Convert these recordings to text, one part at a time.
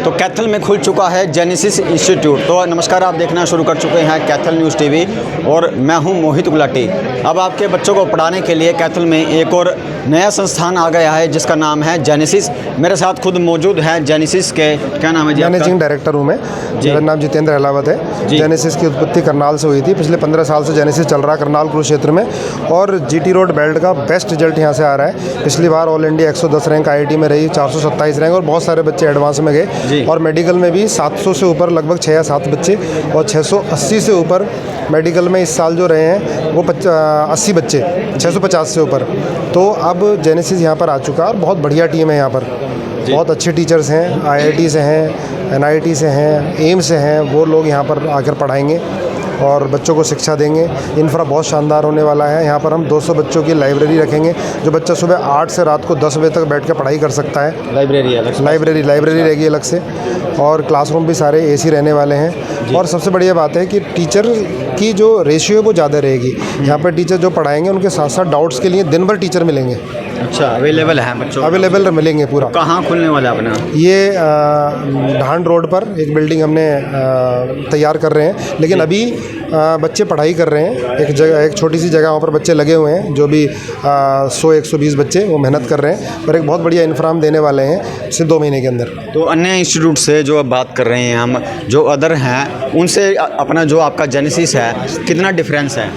तो कैथल में खुल चुका है जेनेसिस इंस्टीट्यूट। तो नमस्कार, आप देखना शुरू कर चुके हैं कैथल न्यूज़ टीवी और मैं हूं मोहित गुलाटी। अब आपके बच्चों को पढ़ाने के लिए कैथल में एक और नया संस्थान आ गया है जिसका नाम है जेनेसिस। मेरे साथ खुद मौजूद है जेनेसिस के, क्या नाम है जी? मैनेजिंग डायरेक्टर हूँ मैं। मेरा नाम जितेंद्र अहलावत है। जेनेसिस की उत्पत्ति करनाल से हुई थी। पिछले 15 साल से जेनेसिस चल रहा है करनाल कुरुक्षेत्र में और जीटी रोड बेल्ट का बेस्ट रिजल्ट यहाँ से आ रहा है। पिछली बार ऑल इंडिया 110 रैंक आईआईटी में रही, 427 रैंक और बहुत सारे बच्चे एडवांस में गए और मेडिकल में भी 700 से ऊपर लगभग 6 या 7 बच्चे और 680 से ऊपर मेडिकल में इस साल जो रहे हैं वो 80 बच्चे, 650 से ऊपर। तो अब जेनेसिस यहाँ पर आ चुका है और बहुत बढ़िया टीम है यहाँ पर। बहुत अच्छे टीचर्स हैं, आईआईटी से हैं, एनआईटी से हैं, एम्स से हैं। वो लोग यहाँ पर आकर पढ़ाएंगे और बच्चों को शिक्षा देंगे। इंफ्रा बहुत शानदार होने वाला है। यहाँ पर हम 200 बच्चों की लाइब्रेरी रखेंगे जो बच्चा सुबह 8 से रात को 10 बजे तक बैठ कर पढ़ाई कर सकता है। लाइब्रेरी रहेगी अलग से और क्लासरूम भी सारे एसी रहने वाले हैं। और सबसे बढ़िया बात है कि टीचर की जो रेशियो है वो ज़्यादा रहेगी। यहाँ पर टीचर जो पढ़ाएंगे उनके साथ साथ डाउट्स के लिए दिन भर टीचर मिलेंगे। अच्छा, अवेलेबल है बच्चों? अवेलेबल मिलेंगे पूरा। कहाँ खुलने वाला है अपना? ये ढांड रोड पर एक बिल्डिंग हमने तैयार कर रहे हैं, लेकिन अभी बच्चे पढ़ाई कर रहे हैं। एक जगह, एक छोटी सी जगह वहाँ पर बच्चे लगे हुए हैं जो भी 100-120 बच्चे वो मेहनत कर रहे हैं और एक बहुत बढ़िया इन्फ्राम देने वाले हैं सिर्फ 2 महीने के अंदर। तो अन्य इंस्टीट्यूट से जो अब बात कर रहे हैं हम, जो अदर हैं उनसे अपना जो आपका जेनेसिस है कितना डिफरेंस है?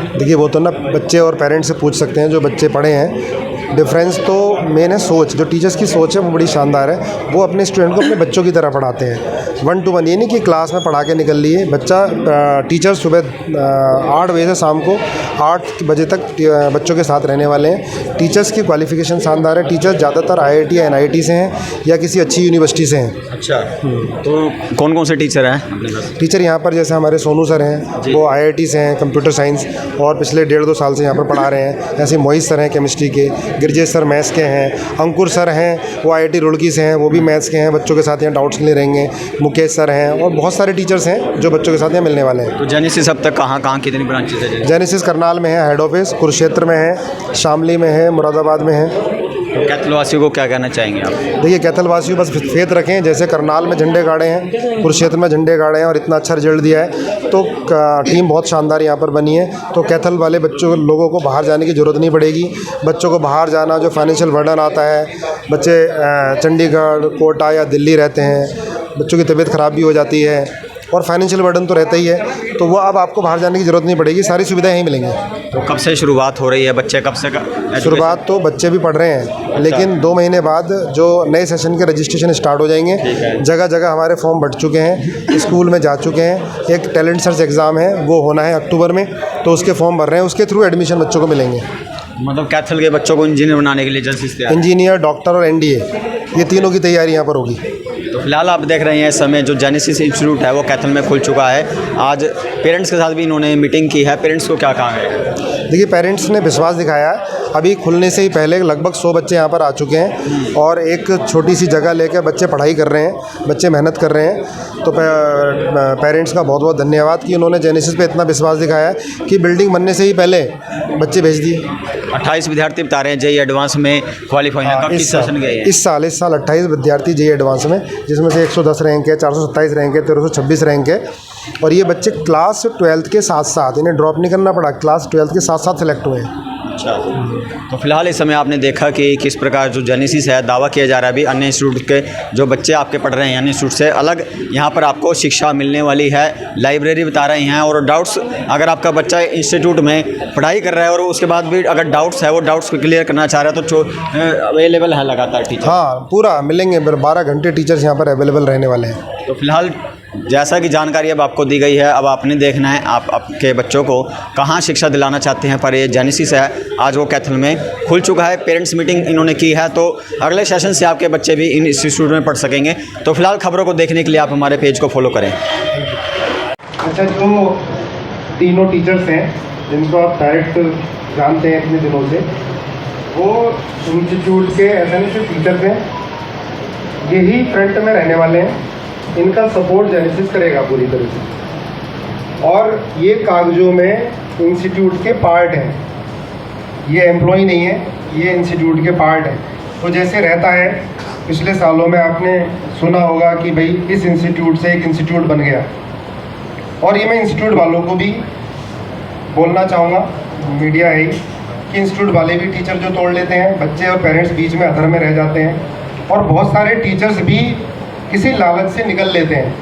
देखिए, वो तो ना बच्चे और पेरेंट्स से पूछ सकते हैं जो बच्चे पढ़े हैं। डिफरेंस तो मेन है सोच। जो टीचर्स की सोच है वो बड़ी शानदार है। वो अपने स्टूडेंट को अपने बच्चों की तरह पढ़ाते हैं, 1 to 1। ये नहीं कि क्लास में पढ़ा के निकल लिए बच्चा। टीचर सुबह 8 बजे से शाम को 8 बजे तक बच्चों के साथ रहने वाले हैं। टीचर्स की क्वालिफिकेशन शानदार है। टीचर्स ज़्यादातर आईआईटी या एनआईटी से हैं या किसी अच्छी यूनिवर्सिटी से हैं। अच्छा, तो कौन कौन से टीचर हैं? टीचर यहाँ पर जैसे हमारे सोनू सर हैं, वो आईआईटी से हैं कंप्यूटर साइंस और पिछले 1.5-2 साल से यहाँ पर पढ़ा रहे हैं। ऐसे मोहित सर हैं केमिस्ट्री के, गिरजेश सर मैथ्स के हैं, अंकुर सर हैं वो आईआईटी रुड़की से हैं, वो भी मैथ्स के हैं। बच्चों के साथ यहाँ डाउट्स के लिए रहेंगे। मुकेश सर हैं और बहुत सारे टीचर्स हैं जो बच्चों के साथ यहाँ मिलने वाले हैं। तो जेनेसिस अब तक कहाँ कितनी ब्रांचेस है? जेनेसिस करनाल में है हेड ऑफिस, कुरुक्षेत्र में है, शामली में है, मुरादाबाद में है। तो कैथल वासियों को क्या कहना चाहेंगे आप? देखिए, कैथल वासियों बस फेथ रखें। जैसे करनाल में झंडे गाड़े हैं, कुरुक्षेत्र में झंडे गाड़े हैं और इतना अच्छा रिजल्ट दिया है तो टीम बहुत शानदार यहाँ पर बनी है। तो कैथल वाले बच्चों लोगों को बाहर जाने की ज़रूरत नहीं पड़ेगी। बच्चों को बाहर जाना जो फाइनेंशियल बर्डन आता है, बच्चे चंडीगढ़, कोटा या दिल्ली रहते हैं, बच्चों की तबीयत ख़राब भी हो जाती है और फाइनेंशियल बर्डन तो रहता ही है, तो वो अब आपको बाहर जाने की ज़रूरत नहीं पड़ेगी। सारी सुविधाएं यहीं मिलेंगी। तो कब से शुरुआत हो रही है? बच्चे कब से शुरुआत तो बच्चे भी पढ़ रहे हैं, लेकिन 2 महीने बाद जो नए सेशन के रजिस्ट्रेशन स्टार्ट हो जाएंगे। जगह जगह हमारे फॉर्म बढ़ चुके हैं, स्कूल में जा चुके हैं। एक टैलेंट सर्च एग्ज़ाम है वो होना है अक्टूबर में, तो उसके फॉर्म भर रहे हैं। उसके थ्रू एडमिशन बच्चों को मिलेंगे। मतलब कैथल के बच्चों को इंजीनियर बनाने के लिए जल्द इंजीनियर, डॉक्टर और एनडीए, ये तीनों की तैयारी यहाँ पर होगी। तो फिलहाल आप देख रहे हैं इस समय जो जेनेसिस इंस्टीट्यूट है वो कैथल में खुल चुका है। आज पेरेंट्स के साथ भी इन्होंने मीटिंग की है। पेरेंट्स को क्या कहा है? देखिए, पेरेंट्स ने विश्वास दिखाया है। अभी खुलने से ही पहले लगभग 100 बच्चे यहाँ पर आ चुके हैं और एक छोटी सी जगह लेकर बच्चे पढ़ाई कर रहे हैं, बच्चे मेहनत कर रहे हैं। तो पेरेंट्स का बहुत बहुत धन्यवाद कि उन्होंने जेनेसिस पे इतना विश्वास दिखाया है कि बिल्डिंग बनने से ही पहले बच्चे भेज दिए। 28 विद्यार्थी बता रहे हैं जेईई एडवांस में क्वालिफाई हैं। कब किस सेशन गए हैं? इस साल 28 विद्यार्थी जेईई एडवांस में, जिसमें से 110 रैंक है, 427 रैंक है, 1326 रैंक है। और ये बच्चे क्लास 12th के साथ साथ, इन्हें ड्रॉप नहीं करना पड़ा, क्लास 12th के साथ साथ सेलेक्ट हुए हैं। अच्छा, तो फिलहाल इस समय आपने देखा कि किस प्रकार जो जेनेसिस है दावा किया जा रहा है अभी अन्य इंस्टीट्यूट के जो बच्चे आपके पढ़ रहे हैं अन्य इंस्टीट्यूट से अलग यहाँ पर आपको शिक्षा मिलने वाली है। लाइब्रेरी बता रहे हैं और डाउट्स, अगर आपका बच्चा इंस्टीट्यूट में पढ़ाई कर रहा है और उसके बाद भी अगर डाउट्स है वो डाउट्स को क्लियर करना चाह रहा है तो अवेलेबल है लगातार टीचर। हाँ, पूरा मिलेंगे। 12 घंटे टीचर्स यहाँ पर अवेलेबल रहने वाले हैं। तो फिलहाल जैसा कि जानकारी अब आपको दी गई है, अब आपने देखना है आप आपके बच्चों को कहाँ शिक्षा दिलाना चाहते हैं। पर ये जेनेसिस है आज वो कैथल में खुल चुका है। पेरेंट्स मीटिंग इन्होंने की है तो अगले सेशन से आपके बच्चे भी इन इंस्टीट्यूट में पढ़ सकेंगे। तो फिलहाल खबरों को देखने के लिए आप हमारे पेज को फॉलो करें। अच्छा, जो तीनों टीचर्स हैं जिनको आप डायरेक्ट जानते हैं इतने दिनों से, वो इंस्टीट्यूट के ऐसा नहीं सिर्फ टीचर्स हैं, यही फ्रंट में रहने वाले हैं। इनका सपोर्ट जेनेसिस करेगा पूरी तरह से और ये कागजों में इंस्टीट्यूट के पार्ट हैं। ये एम्प्लॉय नहीं है, ये इंस्टीट्यूट के पार्ट हैं। तो जैसे रहता है पिछले सालों में आपने सुना होगा कि भाई इस इंस्टीट्यूट से एक इंस्टीट्यूट बन गया, और ये मैं इंस्टीट्यूट वालों को भी बोलना चाहूँगा, मीडिया है ही, कि इंस्टीट्यूट वाले भी टीचर जो तोड़ लेते हैं, बच्चे और पेरेंट्स बीच में अधर में रह जाते हैं, और बहुत सारे टीचर्स भी किसी लालच से निकल लेते हैं।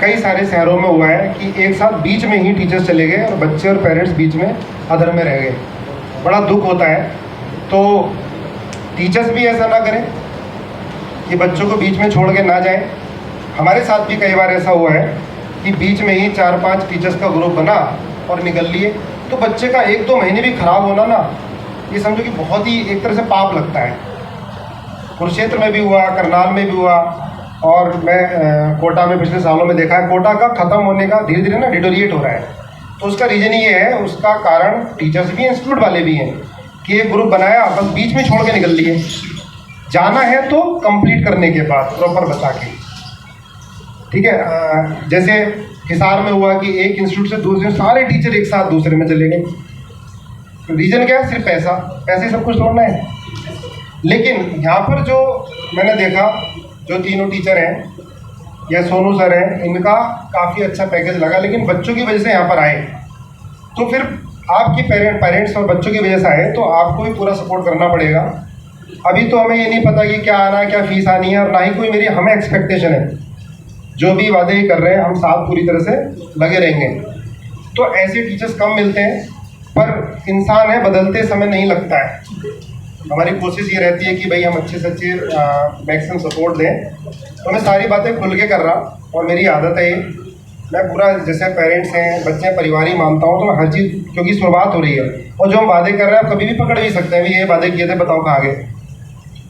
कई सारे शहरों में हुआ है कि एक साथ बीच में ही टीचर्स चले गए और बच्चे और पेरेंट्स बीच में अधर में रह गए। बड़ा दुख होता है। तो टीचर्स भी ऐसा ना करें कि बच्चों को बीच में छोड़ के ना जाएं। हमारे साथ भी कई बार ऐसा हुआ है कि बीच में ही 4-5 टीचर्स का ग्रुप बना और निकल लिए, तो बच्चे का 1-2 महीने भी खराब होना ना, ये समझो कि बहुत ही एक तरह से पाप लगता है। कुरुक्षेत्र में भी हुआ, करनाल में भी हुआ, और मैं कोटा में पिछले सालों में देखा है। कोटा का ख़त्म होने का धीरे धीरे ना डिटोरिएट हो रहा है। तो उसका रीज़न ये है, उसका कारण टीचर्स भी हैं, इंस्टीट्यूट वाले भी हैं, कि एक ग्रुप बनाया बस बीच में छोड़ के निकल लिए। जाना है तो कंप्लीट करने के बाद प्रॉपर बता के, ठीक है। जैसे हिसार में हुआ कि एक इंस्टीट्यूट से दूसरे सारे टीचर एक साथ दूसरे में चले गए। रीज़न क्या है? सिर्फ पैसा। पैसे सब कुछ छोड़ना है। लेकिन यहाँ पर जो मैंने देखा, जो तीनों टीचर हैं या सोनू सर हैं, इनका काफ़ी अच्छा पैकेज लगा, लेकिन बच्चों की वजह से यहाँ पर आए। तो फिर आपके पेरेंट्स और बच्चों की वजह से आए, तो आपको भी पूरा सपोर्ट करना पड़ेगा। अभी तो हमें ये नहीं पता कि क्या आना है, क्या फीस आनी है, और ना ही कोई मेरी हमें एक्सपेक्टेशन है। जो भी वादे ही कर रहे हैं, हम साथ पूरी तरह से लगे रहेंगे। तो ऐसे टीचर्स कम मिलते हैं, पर इंसान है, बदलते समय नहीं लगता है। हमारी कोशिश ये रहती है कि भाई हम अच्छे से अच्छे मैक्सिमम सपोर्ट दें। तो मैं सारी बातें खुल के कर रहा, और मेरी आदत है ये, मैं पूरा जैसे पेरेंट्स हैं, बच्चे परिवार ही मानता हूँ। तो मैं हर चीज़, क्योंकि शुरुआत हो रही है और जो हम वादे कर रहे हैं, आप कभी भी पकड़ भी सकते हैं, ये वादे किए थे, बताओ कहाँ गए।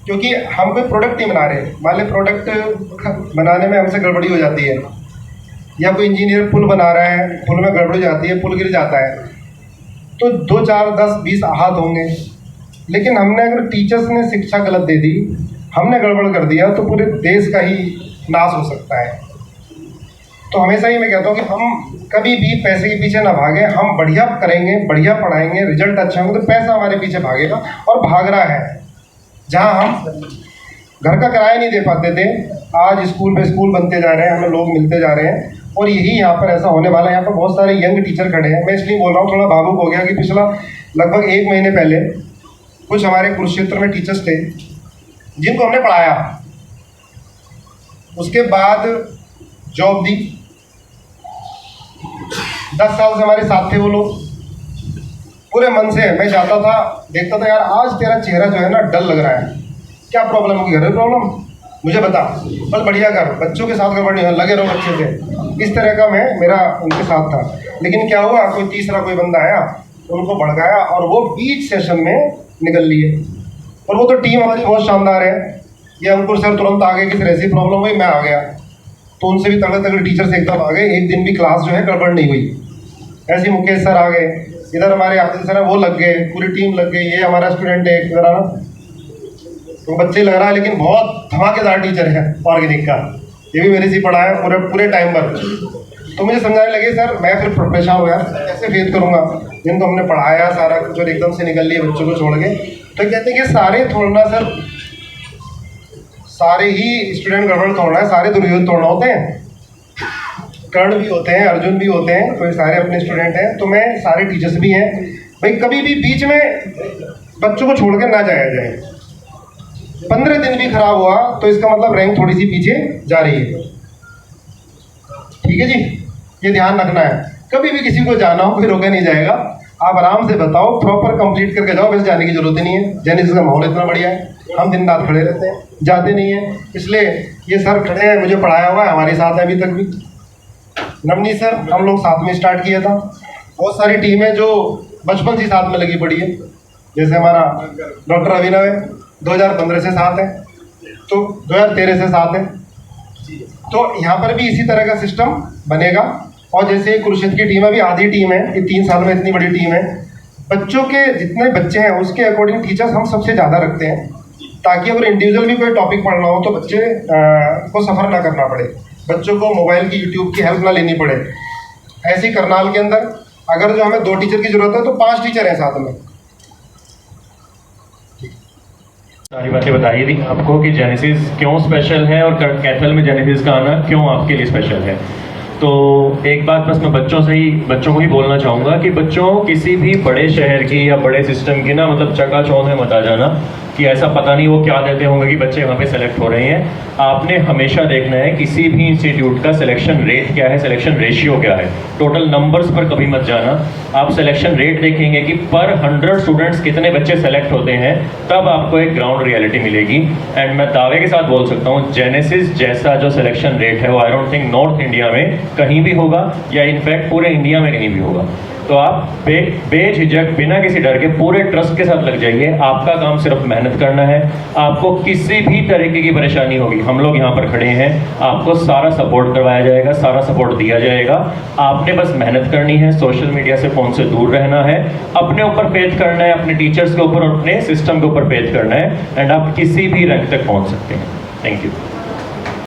क्योंकि हम कोई प्रोडक्ट नहीं बना रहे, मान लें प्रोडक्ट बनाने में हमसे गड़बड़ी हो जाती है, या कोई इंजीनियर पुल बना रहा है, पुल में गड़बड़ी हो जाती है, पुल गिर जाता है, तो 2, 4, 10, 20 आहत होंगे। लेकिन हमने अगर टीचर्स ने शिक्षा गलत दे दी, हमने गड़बड़ कर दिया, तो पूरे देश का ही नाश हो सकता है। तो हमेशा ही मैं कहता हूँ कि हम कभी भी पैसे के पीछे ना भागें। हम बढ़िया करेंगे, बढ़िया पढ़ाएंगे, रिजल्ट अच्छा होंगे, तो पैसा हमारे पीछे भागेगा, और भाग रहा है। जहाँ हम घर का किराया नहीं दे पाते थे, आज स्कूल पे स्कूल बनते जा रहे हैं, हमें लोग मिलते जा रहे हैं, और यही यहाँ पर ऐसा होने वाला है। यहाँ पर बहुत सारे यंग टीचर खड़े हैं। मैं इसलिए बोल रहा हूँ, थोड़ा भावुक हो गया कि पिछला लगभग 1 महीने पहले कुछ हमारे कुरुक्षेत्र में टीचर्स थे जिनको हमने पढ़ाया, उसके बाद जॉब दी। 10 साल से हमारे साथ थे वो लोग, पूरे मन से। मैं जाता था, देखता था, यार आज तेरा चेहरा जो है ना डल लग रहा है, क्या प्रॉब्लम होगी? घर में प्रॉब्लम? मुझे बता, बस बढ़िया कर, बच्चों के साथ गड़बड़ नहीं हो, लगे रहो अच्छे से। इस तरह का मेरा उनके साथ था। लेकिन क्या हुआ, कोई तीसरा कोई बंदा आया, उनको भड़काया, और वो बीच सेशन में निकल लिए। और वो तो टीम हमारी बहुत शानदार है। ये अंकुर सर तुरंत आ गए, किसी ऐसी प्रॉब्लम हुई, मैं आ गया, तो उनसे भी तगड़े तगड़े टीचर्स एकदम आ गए। एक दिन भी क्लास जो है गड़बड़ नहीं हुई। ऐसे मुकेश सर आ गए, इधर हमारे आदिल सर है, वो लग गए, पूरी टीम लग गई। ये हमारा स्टूडेंट है, इधर आना, तो बच्चे लग रहा है, लेकिन बहुत धमाकेदार टीचर है ऑर्गेनिक का। ये भी मेरे से पढ़ा है पूरे टाइम पर। तो मुझे समझाने लगे, सर मैं फिर परेशान हो यार, कैसे फेस करूँगा जिनको हमने पढ़ाया सारा कुछ, और एकदम से निकल लिए बच्चों को छोड़ के। तो कहते हैं कि सारे तोड़ना सर, सारे ही स्टूडेंट गड़बड़ तोड़ना है, सारे दुर्योधन तोड़ना होते हैं। कर्ण भी होते हैं, अर्जुन भी होते हैं, तो ये सारे अपने स्टूडेंट हैं। तो मैं सारे टीचर्स भी हैं भाई, कभी भी बीच में बच्चों को छोड़ कर ना जाया जाए। 15 दिन भी खराब हुआ तो इसका मतलब रैंक थोड़ी सी पीछे जा रही है। ठीक है जी, ये ध्यान रखना है। कभी भी किसी को जाना हो, कोई रोका नहीं जाएगा। आप आराम से बताओ, प्रॉपर कंप्लीट करके जाओ, वैसे जाने की जरूरत ही नहीं है। जेनेसिस का माहौल इतना बढ़िया है, हम दिन रात खड़े रहते हैं, जाते नहीं हैं। इसलिए ये सर खड़े हैं, मुझे पढ़ाया हुआ है, हमारे साथ है अभी तक भी। नवनीत सर हम लोग साथ में स्टार्ट किया था। बहुत सारी टीम है जो बचपन से साथ में लगी पड़ी है। जैसे हमारा डॉक्टर अभिनव है, 2015 से साथ है, तो 2013 से साथ है। तो यहाँ पर भी इसी तरह का सिस्टम बनेगा। और जैसे कुरुक्षेत्र की टीम अभी आधी टीम है, ये 3 साल में इतनी बड़ी टीम है। बच्चों के जितने बच्चे हैं उसके अकॉर्डिंग टीचर्स हम सबसे ज़्यादा रखते हैं, ताकि अगर इंडिविजुअल भी कोई टॉपिक पढ़ना हो तो बच्चे को सफ़र ना करना पड़े, बच्चों को मोबाइल की यूट्यूब की हेल्प ना लेनी पड़े। ऐसे ही करनाल के अंदर अगर जो हमें 2 टीचर की ज़रूरत है तो 5 टीचर हैं साथ में। सारी बातें बताइए थी आपको कि जेनेसिस क्यों स्पेशल है और कैथल में जेनेसिस का आना क्यों आपके लिए स्पेशल है। तो एक बात बस मैं बच्चों को ही बोलना चाहूँगा कि बच्चों किसी भी बड़े शहर की या बड़े सिस्टम की ना मतलब चकाचौंध में मत आ जाना कि ऐसा पता नहीं वो क्या देते होंगे कि बच्चे वहाँ पे सेलेक्ट हो रहे हैं। आपने हमेशा देखना है किसी भी इंस्टीट्यूट का सिलेक्शन रेट क्या है, सिलेक्शन रेशियो क्या है, टोटल नंबर्स पर कभी मत जाना। आप सिलेक्शन रेट देखेंगे कि पर 100 स्टूडेंट्स कितने बच्चे सेलेक्ट होते हैं, तब आपको एक ग्राउंड रियलिटी मिलेगी। एंड मैं दावे के साथ बोल सकता हूँ जेनेसिस जैसा जो सिलेक्शन रेट है वो I don't think north India में कहीं भी होगा या इनफैक्ट पूरे इंडिया में कहीं भी होगा। तो आप बेझिझक बिना किसी डर के पूरे ट्रस्ट के साथ लग जाइए। आपका काम सिर्फ मेहनत करना है। आपको किसी भी तरीके की परेशानी होगी, हम लोग यहाँ पर खड़े हैं, आपको सारा सपोर्ट करवाया जाएगा, सारा सपोर्ट दिया जाएगा। आपने बस मेहनत करनी है, सोशल मीडिया से फ़ोन से दूर रहना है, अपने ऊपर फेथ करना है, अपने टीचर्स के ऊपर और अपने सिस्टम के ऊपर फेथ करना है, एंड आप किसी भी रैंक तक पहुँच सकते हैं। Thank you.